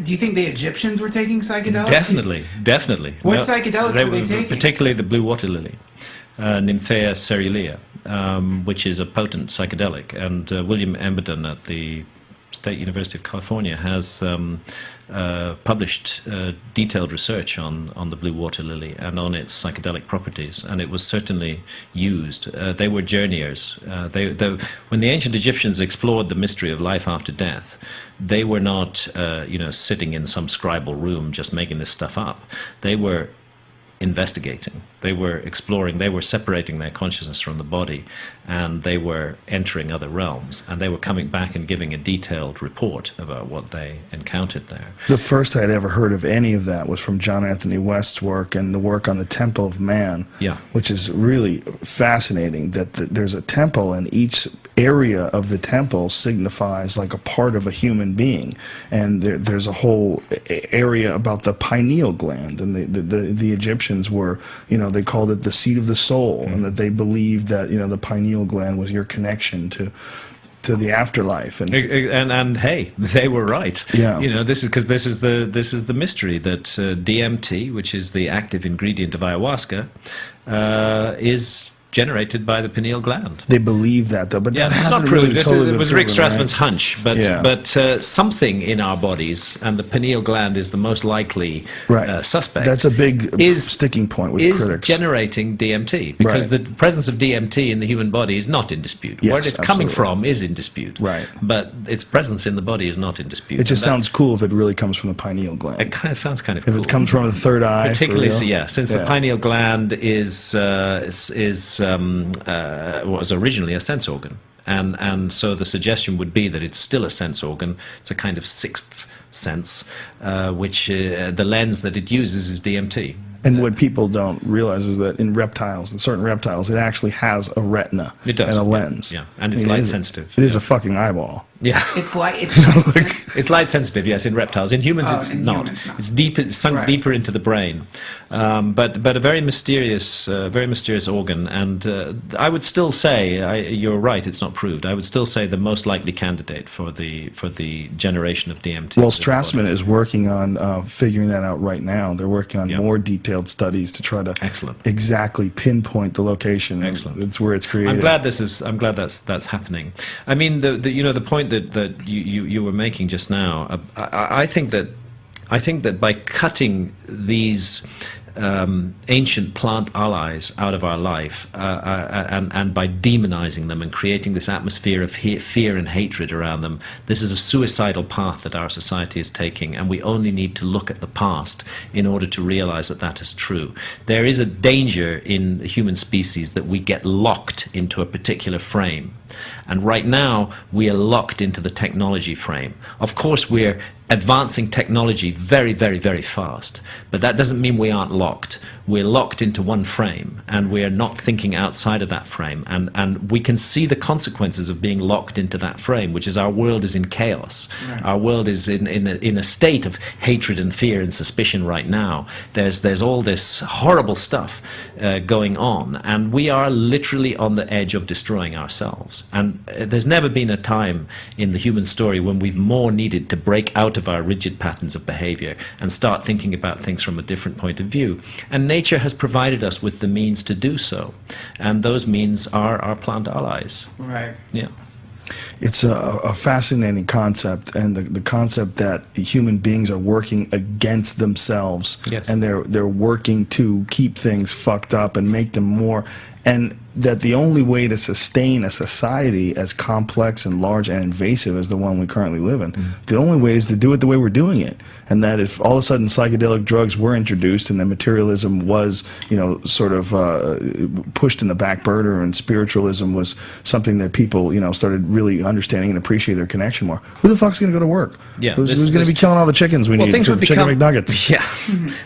Do you think the Egyptians were taking psychedelics? Definitely. What psychedelics were they taking? Particularly the blue water lily, Nymphaea cerulea, which is a potent psychedelic. And William Emberton at the State University of California has published detailed research on the blue water lily and on its psychedelic properties, and it was certainly used. They were journeyers. When the ancient Egyptians explored the mystery of life after death, they were not sitting in some scribal room just making this stuff up. They were investigating. They were exploring. They were separating their consciousness from the body, and they were entering other realms, and they were coming back and giving a detailed report about what they encountered there. The first I'd ever heard of any of that was from John Anthony West's work and the work on the Temple of Man, which is really fascinating, that there's a temple and each area of the temple signifies like a part of a human being, and there's a whole area about the pineal gland, and the Egyptians were, they called it the seat of the soul, and that they believed that the pineal gland was your connection to the afterlife, and hey, they were right. This is the mystery that DMT, which is the active ingredient of ayahuasca, is generated by the pineal gland. They believe that, though, but that hasn't not proved. Really totally it was proven, Rick Strassman's right? hunch, but something in our bodies, and the pineal gland is the most likely suspect. That's a big sticking point with critics. Is generating DMT, because the presence of DMT in the human body is not in dispute. Where it's coming from is in dispute, but its presence in the body is not in dispute. It just sounds cool if it really comes from the pineal gland. It kind of sounds kind of cool. If it comes from the third eye, particularly, since the pineal gland was originally a sense organ, and so the suggestion would be that it's still a sense organ. It's a kind of sixth sense, which the lens that it uses is DMT. And what people don't realize is that in certain reptiles, it actually has a retina and a lens. And it's light sensitive. It is a fucking eyeball. It's light sensitive, yes, in reptiles. In humans, it's not. It's deep. It's sunk deeper into the brain, but a very mysterious organ. And I would still say, you're right. It's not proved. I would still say the most likely candidate for the generation of DMT. Well, Strassman is working on figuring that out right now. They're working on more detailed studies to try to exactly pinpoint the location. It's where it's created. I'm glad that's happening. I mean, the point that you were making just now, I think that by cutting these ancient plant allies out of our life and by demonizing them and creating this atmosphere of fear and hatred around them, this is a suicidal path that our society is taking, and we only need to look at the past in order to realize that that is true. There is a danger in the human species that we get locked into a particular frame. And right now, we are locked into the technology frame. Of course, we're advancing technology very, very, very fast. But that doesn't mean we aren't locked. We're locked into one frame, and we are not thinking outside of that frame. And we can see the consequences of being locked into that frame, which is our world is in chaos. Our world is in a state of hatred and fear and suspicion right now. There's all this horrible stuff going on, and we are literally on the edge of destroying ourselves. And there's never been a time in the human story when we've more needed to break out of our rigid patterns of behavior and start thinking about things from a different point of view. And nature has provided us with the means to do so, and those means are our plant allies. It's a fascinating concept, and the concept that human beings are working against themselves, and they're working to keep things fucked up and make them more, and that the only way to sustain a society as complex and large and invasive as the one we currently live in, the only way is to do it the way we're doing it. And that if all of a sudden psychedelic drugs were introduced and then materialism was, sort of pushed in the back burner, and spiritualism was something that people, started really understanding and appreciate their connection more, who the fuck's going to go to work? Who's going to be killing all the chickens we need for chicken McNuggets?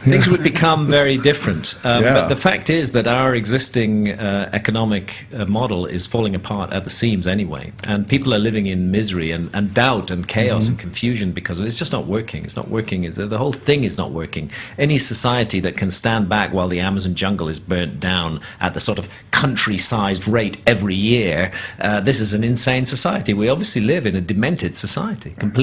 Things would become very different. But the fact is that our existing economic model is falling apart at the seams anyway, and people are living in misery and doubt and chaos and confusion because it's just not working. It's not working. The whole thing is not working. Any society that can stand back while the Amazon jungle is burnt down at the sort of country-sized rate every year, this is an insane society. We obviously live in a demented society, completely.